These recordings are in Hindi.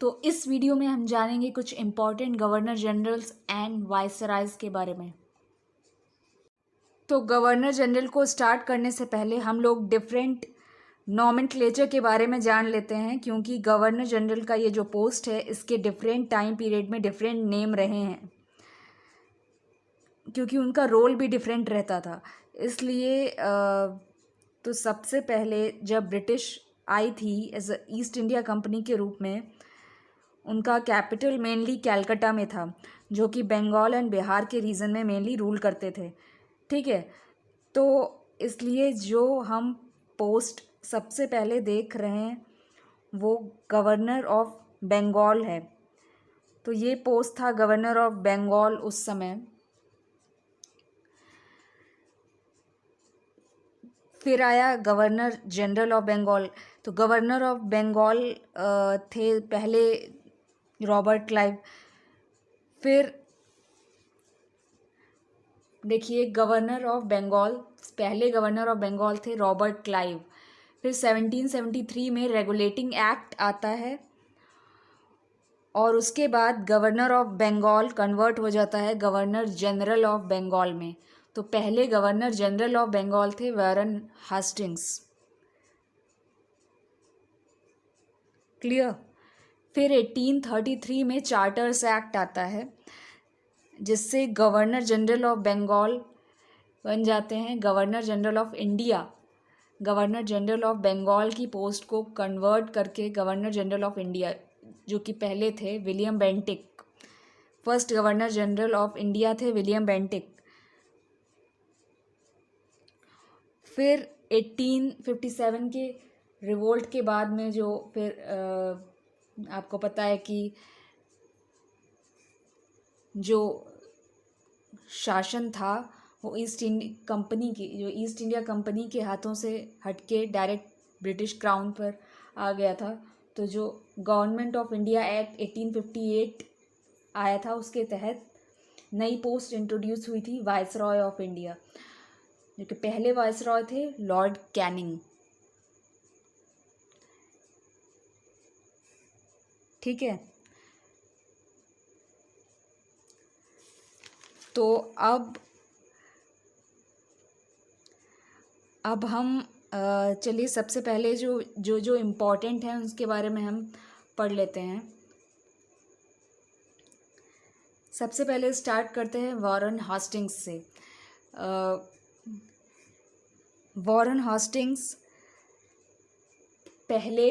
तो इस वीडियो में हम जानेंगे कुछ इम्पॉर्टेंट गवर्नर जनरल्स एंड वाइसरायज के बारे में। तो गवर्नर जनरल को स्टार्ट करने से पहले हम लोग डिफरेंट नॉमेनक्लेचर के बारे में जान लेते हैं, क्योंकि गवर्नर जनरल का ये जो पोस्ट है इसके डिफरेंट टाइम पीरियड में डिफरेंट नेम रहे हैं, क्योंकि उनका रोल भी डिफरेंट रहता था। इसलिए तो सबसे पहले जब ब्रिटिश आई थी as a East India Company के रूप में, उनका कैपिटल मेनली कैलकाटा में था, जो कि बंगाल एंड बिहार के रीजन में मेनली रूल करते थे। ठीक है, तो इसलिए जो हम पोस्ट सबसे पहले देख रहे हैं वो गवर्नर ऑफ बंगाल है। तो ये पोस्ट था गवर्नर ऑफ बंगाल उस समय। फिर आया गवर्नर जनरल ऑफ बंगाल। तो गवर्नर ऑफ बंगाल थे पहले रॉबर्ट क्लाइव। फिर देखिए, गवर्नर ऑफ बंगाल, पहले गवर्नर ऑफ बंगाल थे रॉबर्ट क्लाइव। फिर 1773 में रेगुलेटिंग एक्ट आता है और उसके बाद गवर्नर ऑफ बंगाल कन्वर्ट हो जाता है गवर्नर जनरल ऑफ बंगाल में। तो पहले गवर्नर जनरल ऑफ बंगाल थे वारन हास्टिंग्स। क्लियर। फिर 1833 में चार्टर्स एक्ट आता है, जिससे गवर्नर जनरल ऑफ बंगाल बन जाते हैं governor general of India. Governor general of Bengal की पोस्ट को कन्वर्ट करके गवर्नर जनरल ऑफ इंडिया, जो कि पहले थे William Bentinck. First governor general of India थे विलियम बेंटिक। फिर 1857 के रिवोल्ट के बाद में जो फिर आपको पता है कि जो शासन था वो ईस्ट इंडिया कंपनी के हाथों से हटके डायरेक्ट ब्रिटिश क्राउन पर आ गया था। तो जो गवर्नमेंट ऑफ इंडिया एक्ट 1858 आया था, उसके तहत नई पोस्ट इंट्रोड्यूस हुई थी वाइसरॉय ऑफ इंडिया, जो कि पहले वाइसरॉय थे लॉर्ड कैनिंग। ठीक है, तो अब हम चलिए सबसे पहले जो जो जो इम्पोर्टेंट हैं उसके बारे में हम पढ़ लेते हैं। सबसे पहले स्टार्ट करते हैं वारन हास्टिंग्स से। वारन हास्टिंग्स पहले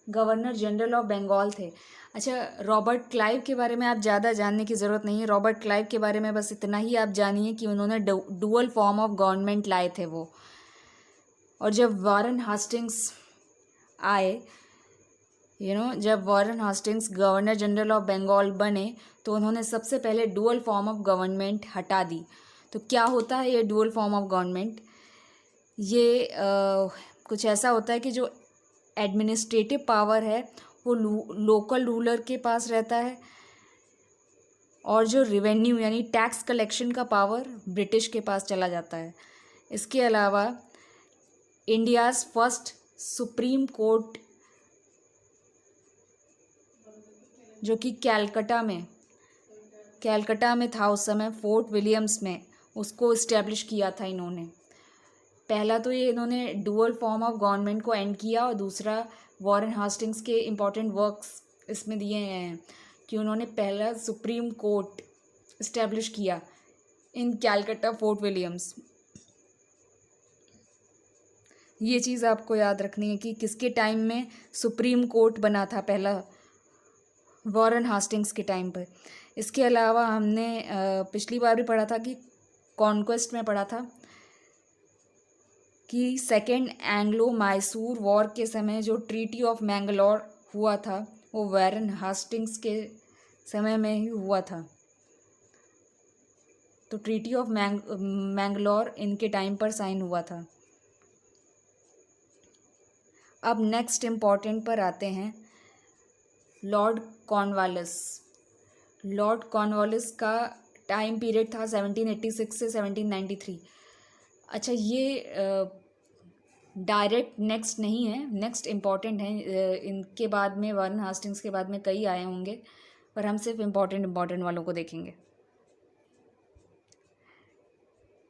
गवर्नर जनरल ऑफ बंगाल थे। अच्छा, रॉबर्ट क्लाइव के बारे में आप ज़्यादा जानने की ज़रूरत नहीं है। रॉबर्ट क्लाइव के बारे में बस इतना ही आप जानिए कि उन्होंने डुअल फॉर्म ऑफ गवर्नमेंट लाए थे वो। और जब वारन हास्टिंग्स आए, जब Warren Hastings governor general of Bengal बने, तो उन्होंने सबसे पहले डुअल फॉर्म ऑफ गवर्नमेंट हटा दी। तो क्या होता है ये डुअल फॉर्म ऑफ गवर्नमेंट? ये कुछ ऐसा होता है कि जो एडमिनिस्ट्रेटिव पावर है वो लोकल रूलर के पास रहता है, और जो रिवेन्यू यानी टैक्स कलेक्शन का पावर ब्रिटिश के पास चला जाता है। इसके अलावा इंडियाज़ फर्स्ट सुप्रीम कोर्ट, जो कि कैलकटा में था उस समय, फोर्ट विलियम्स में, उसको इस्टेब्लिश किया था इन्होंने। पहला तो ये इन्होंने डुअल फॉर्म ऑफ गवर्नमेंट को एंड किया, और दूसरा वारन हास्टिंग्स के इम्पॉर्टेंट वर्क्स इसमें दिए हैं कि उन्होंने पहला सुप्रीम कोर्ट इस्टेब्लिश किया इन कैलकटा फोर्ट विलियम्स। ये चीज़ आपको याद रखनी है कि किसके टाइम में सुप्रीम कोर्ट बना था पहला, वारन हास्टिंग्स के टाइम पर। इसके अलावा हमने पिछली बार भी पढ़ा था कि कॉन्क्वेस्ट में पढ़ा था कि सेकेंड एंग्लो मैसूर वॉर के समय जो ट्रीटी ऑफ मैंगलोर हुआ था वो वारन हास्टिंग्स के समय में ही हुआ था। तो ट्रीटी ऑफ मैंगलोर इनके टाइम पर साइन हुआ था। अब नेक्स्ट इम्पॉर्टेंट पर आते हैं, लॉर्ड कॉर्नवालिस। लॉर्ड कॉर्नवालिस का टाइम पीरियड था 1786 से 1793। अच्छा, ये डायरेक्ट नेक्स्ट नहीं है, नेक्स्ट इम्पॉर्टेंट है। इनके बाद में वारन हास्टिंग्स के बाद में कई आए होंगे, पर हम सिर्फ इम्पॉर्टेंट वालों को देखेंगे।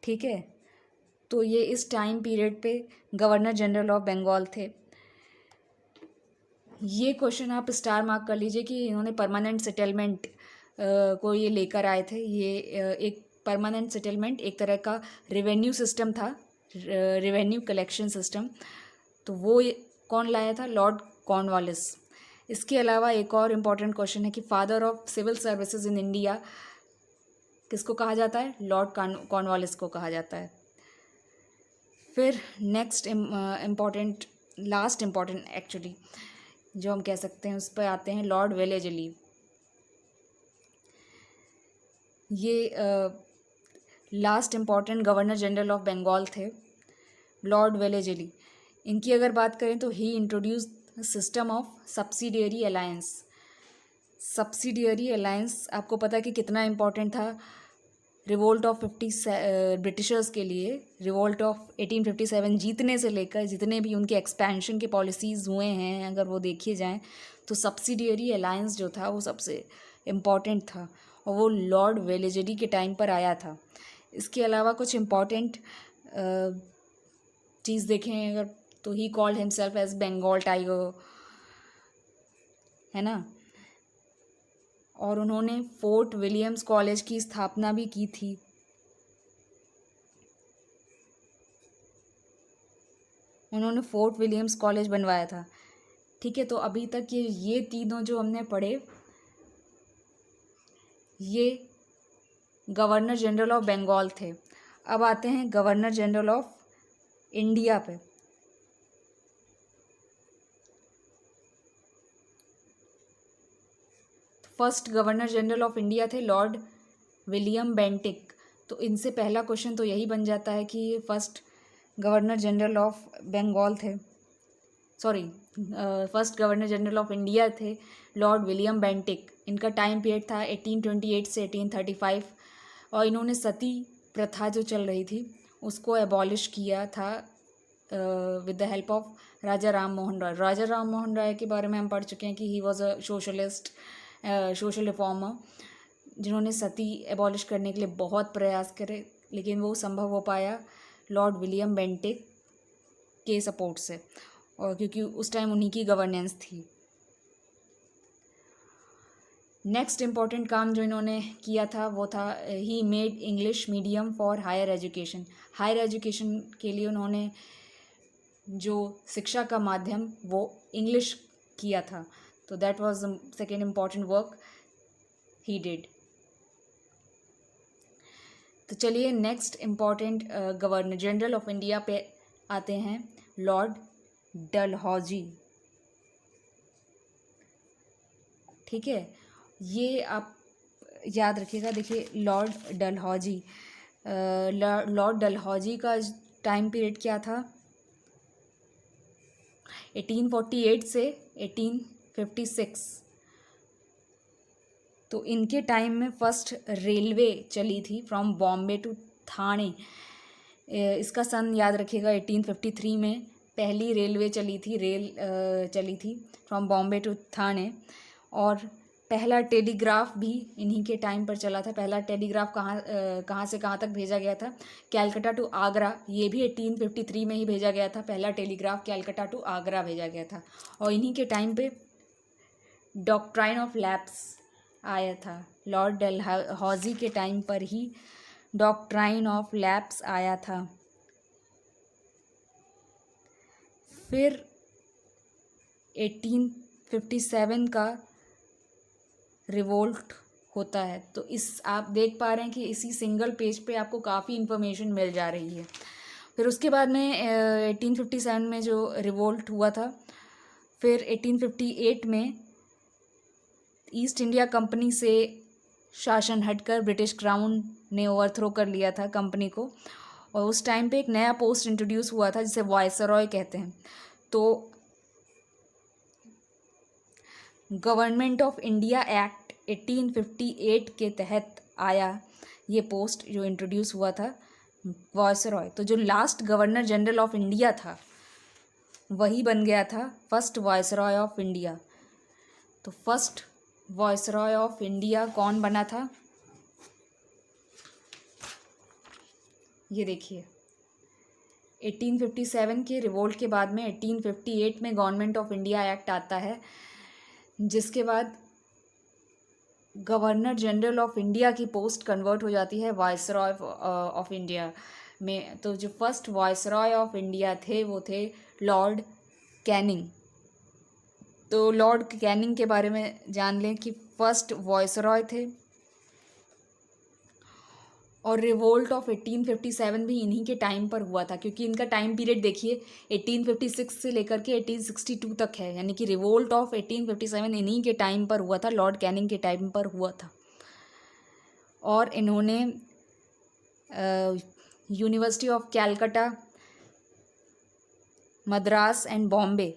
ठीक है, तो ये इस टाइम पीरियड पे गवर्नर जनरल ऑफ बंगाल थे। ये क्वेश्चन आप स्टार मार्क कर लीजिए कि इन्होंने परमानेंट सेटलमेंट को ये लेकर आए थे। ये एक परमानेंट सेटलमेंट एक तरह का रेवेन्यू सिस्टम था, रेवेन्यू कलेक्शन सिस्टम। तो वो कौन लाया था? Lord Cornwallis. इसके अलावा एक और इम्पॉर्टेंट क्वेश्चन है कि father of civil services in India किसको कहा जाता है? लॉर्ड कॉर्नवालिस को कहा जाता है। फिर next important, last important actually जो हम कह सकते हैं, उस पर आते हैं लॉर्ड वेलेजली। ये last important governor general of Bengal थे, लॉर्ड वेलेजली। इनकी अगर बात करें तो ही introduce system of subsidiary alliance. Subsidiary alliance आपको पता है कि कितना इम्पोर्टेंट था रिवोल्ट ऑफ 50 ब्रिटिशर्स के लिए। रिवोल्ट ऑफ 1857 जीतने से लेकर जितने भी उनके एक्सपेंशन के पॉलिसीज़ हुए हैं, अगर वो देखे जाएं तो सब्सिडियरी अलायंस जो था वो सबसे इम्पॉर्टेंट था, और वो लॉर्ड वेलेजली के टाइम पर आया था। इसके अलावा कुछ इम्पॉर्टेंट चीज़ देखें अगर, तो he called himself as Bengal tiger, है ना। और उन्होंने फोर्ट विलियम्स कॉलेज की स्थापना भी की थी। उन्होंने फोर्ट विलियम्स कॉलेज बनवाया था। ठीक है, तो अभी तक ये तीनों जो हमने पढ़े, ये गवर्नर जनरल ऑफ बंगाल थे। अब आते हैं गवर्नर जनरल ऑफ इंडिया पे। First governor general of India थे लॉर्ड विलियम बेंटिक। तो इनसे पहला क्वेश्चन तो यही बन जाता है कि ये first governor general of Bengal थे, sorry first governor general of India थे लॉर्ड विलियम बेंटिक। इनका टाइम पीरियड था 1828 से 1835, और इन्होंने सती प्रथा जो चल रही थी उसको एबॉलिश किया था विद द हेल्प ऑफ राजा राम मोहन राय। राजा राम मोहन राय के बारे में हम पढ़ चुके हैं कि he was a socialist, social reformer, जिन्होंने सती एबॉलिश करने के लिए बहुत प्रयास करे, लेकिन वो संभव हो पाया लॉर्ड विलियम बेंटिक के सपोर्ट से, और क्योंकि उस टाइम उन्हीं की गवर्नेंस थी। नेक्स्ट इम्पॉर्टेंट काम जो इन्होंने किया था वो था he made English medium for higher education. Higher education के लिए उन्होंने जो शिक्षा का माध्यम वो इंग्लिश किया था। तो that was the second important work he did. तो चलिए next important governor general of India पे आते हैं, लॉर्ड डलहौजी। ठीक है, ये आप याद रखिएगा। देखिए लॉर्ड डलहौजी, लॉर्ड डलहौजी का टाइम पीरियड क्या था? 1848 से 1856। तो इनके टाइम में फर्स्ट रेलवे चली थी फ्रॉम बॉम्बे टू थाने। इसका सन याद रखिएगा, 1853 में पहली रेलवे चली थी फ्रॉम बॉम्बे टू थाने। और पहला टेलीग्राफ भी इन्हीं के टाइम पर चला था। पहला टेलीग्राफ कहाँ से कहाँ तक भेजा गया था? कैलकाटा टू आगरा। ये भी 1853 में ही भेजा गया था। पहला टेलीग्राफ कैलकाटा टू आगरा भेजा गया था। और इन्हीं के टाइम पे डॉक्ट्राइन ऑफ लैप्स आया था। लॉर्ड डलहौजी के टाइम पर ही डॉक्ट्राइन ऑफ लैप्स आया था। फिर 1857 का रिवोल्ट होता है। तो इस आप देख पा रहे हैं कि इसी सिंगल पेज पे आपको काफ़ी इन्फॉर्मेशन मिल जा रही है। फिर उसके बाद में 1857 में जो रिवोल्ट हुआ था, फिर 1858 में ईस्ट इंडिया कंपनी से शासन हटकर ब्रिटिश क्राउन ने ओवरथ्रो कर लिया था कंपनी को, और उस टाइम पे एक नया पोस्ट इंट्रोड्यूस हुआ था जिसे वायसरॉय कहते हैं। तो गवर्नमेंट ऑफ इंडिया एक्ट 1858 के तहत आया ये पोस्ट जो इंट्रोड्यूस हुआ था, वायसरॉय। तो जो last governor general of India था वही बन गया था फर्स्ट वायसरॉय ऑफ इंडिया। तो फर्स्ट वायसरॉय ऑफ इंडिया कौन बना था? ये देखिए, 1857 के रिवोल्ट के बाद में 1858 में गवर्नमेंट ऑफ इंडिया एक्ट आता है, जिसके बाद गवर्नर जनरल ऑफ इंडिया की पोस्ट कन्वर्ट हो जाती है वायसरॉय ऑफ इंडिया में। तो जो फर्स्ट वायसरॉय ऑफ इंडिया थे वो थे लॉर्ड कैनिंग। तो लॉर्ड कैनिंग के बारे में जान लें कि फर्स्ट वायसरॉय थे, और रिवोल्ट ऑफ 1857 भी इन्हीं के टाइम पर हुआ था, क्योंकि इनका टाइम पीरियड देखिए 1856 से लेकर के 1862 तक है, यानी कि रिवोल्ट ऑफ 1857 इन्हीं के टाइम पर हुआ था, लॉर्ड कैनिंग के टाइम पर हुआ था। और इन्होंने university of Calcutta, Madras and Bombay,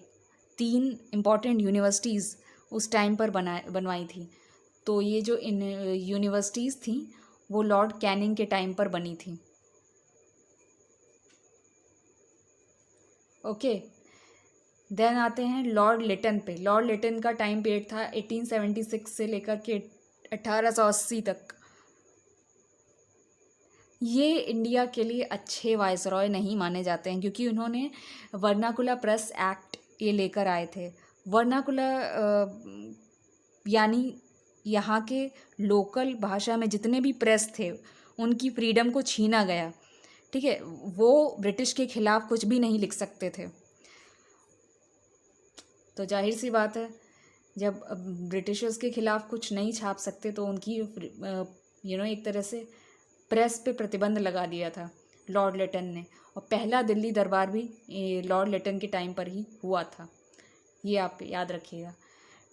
3 important universities उस टाइम पर बनवाई थी। तो ये जो इन यूनिवर्सिटीज़ थी वो लॉर्ड कैनिंग के टाइम पर बनी थी। ओके, देन आते हैं लॉर्ड लिटन पे। लॉर्ड लिटन का टाइम पीरियड था 1876 से लेकर के 1880 तक। ये इंडिया के लिए अच्छे वायसरॉय नहीं माने जाते हैं, क्योंकि उन्होंने वर्नाकुलर प्रेस एक्ट ये लेकर आए थे। वर्नाकुलर यानी यहाँ के लोकल भाषा में जितने भी प्रेस थे उनकी फ्रीडम को छीना गया। ठीक है, वो ब्रिटिश के खिलाफ कुछ भी नहीं लिख सकते थे। तो जाहिर सी बात है, जब ब्रिटिशर्स के खिलाफ कुछ नहीं छाप सकते तो उनकी एक तरह से प्रेस पे प्रतिबंध लगा दिया था लॉर्ड लिटन ने। और पहला दिल्ली दरबार भी लॉर्ड लिटन के टाइम पर ही हुआ था, ये आप याद रखिएगा।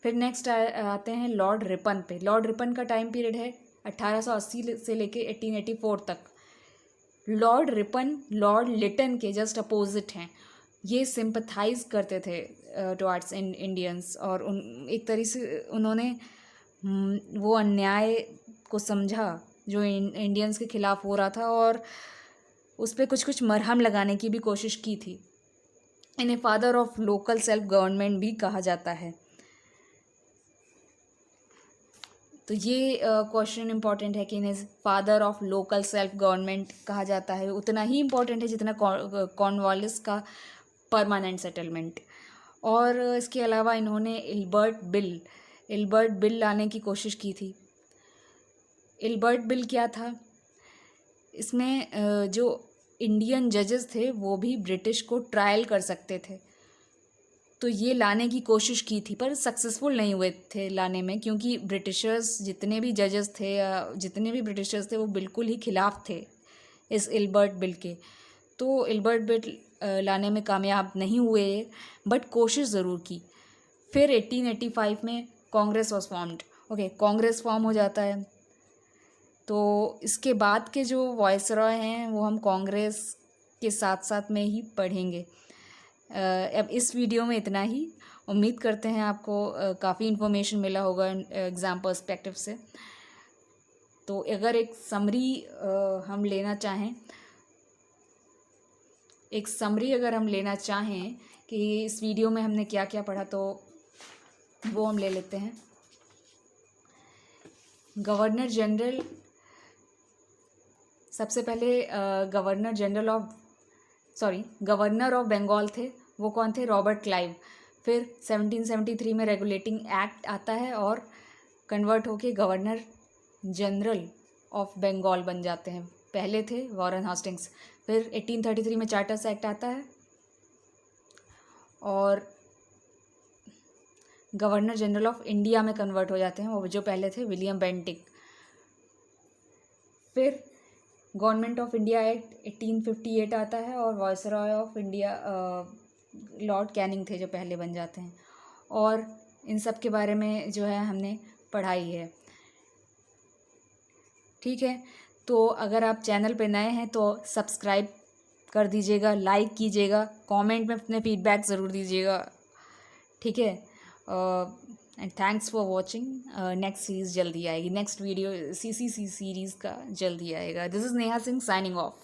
फिर नेक्स्ट आते हैं लॉर्ड रिपन पे। लॉर्ड रिपन का टाइम पीरियड है 1880 से लेके 1884 तक। लॉर्ड रिपन लॉर्ड लिटन के जस्ट अपोजिट हैं। ये सिंपथाइज करते थे टुवर्ड्स इंडियंस, और एक तरह से उन्होंने वो अन्याय को समझा जो इंडियंस के खिलाफ हो रहा था, और उस पर कुछ कुछ मरहम लगाने की भी कोशिश की थी। इन्हें father of local self government भी कहा जाता है। तो ये क्वेश्चन इम्पॉर्टेंट है कि इन्हें father of local self government कहा जाता है। उतना ही इम्पॉर्टेंट है जितना कॉर्नवालिस का परमानेंट सेटलमेंट। और इसके अलावा इन्होंने इल्बर्ट बिल लाने की कोशिश की थी। इल्बर्ट बिल क्या था? इसमें जो इंडियन जजेस थे वो भी ब्रिटिश को ट्रायल कर सकते थे। तो ये लाने की कोशिश की थी, पर सक्सेसफुल नहीं हुए थे लाने में, क्योंकि ब्रिटिशर्स जितने भी जजेस थे या जितने भी ब्रिटिशर्स थे वो बिल्कुल ही खिलाफ थे इस इल्बर्ट बिल के। तो इल्बर्ट बिल लाने में कामयाब नहीं हुए, बट कोशिश ज़रूर की। फिर 1885 में Congress was formed. Okay, Congress form हो जाता है। तो इसके बाद के जो वायसरॉय हैं वो हम कांग्रेस के साथ साथ में ही पढ़ेंगे। अब इस वीडियो में इतना ही। उम्मीद करते हैं आपको काफ़ी इन्फॉर्मेशन मिला होगा एग्ज़ाम पर्सपेक्टिव से। तो अगर एक समरी हम लेना चाहें कि इस वीडियो में हमने क्या क्या पढ़ा, तो वो हम ले लेते हैं। गवर्नर जनरल, सबसे पहले गवर्नर ऑफ बंगाल थे, वो कौन थे? Robert Clive. फिर 1773 में रेगुलेटिंग एक्ट आता है और कन्वर्ट होके गवर्नर जनरल ऑफ बंगाल बन जाते हैं। पहले थे वॉरेन हास्टिंग्स। फिर 1833 में चार्टर्स एक्ट आता है और गवर्नर जनरल ऑफ इंडिया में कन्वर्ट हो जाते हैं, वो जो पहले थे विलियम बेंटिक। फिर गवर्नमेंट ऑफ इंडिया एक्ट 1858 आता है और viceroy of India Lord Canning थे जो पहले बन जाते हैं। और इन सब के बारे में जो है हमने पढ़ाई है। ठीक है, तो अगर आप चैनल पे नए हैं तो सब्सक्राइब कर दीजिएगा, लाइक कीजिएगा, कमेंट में अपने फीडबैक ज़रूर दीजिएगा। ठीक है, and thanks for watching. Next series जल्दी आएगी, नेक्स्ट वीडियो CCC सीरीज़ का जल्दी आएगा। This is Neha Singh signing off.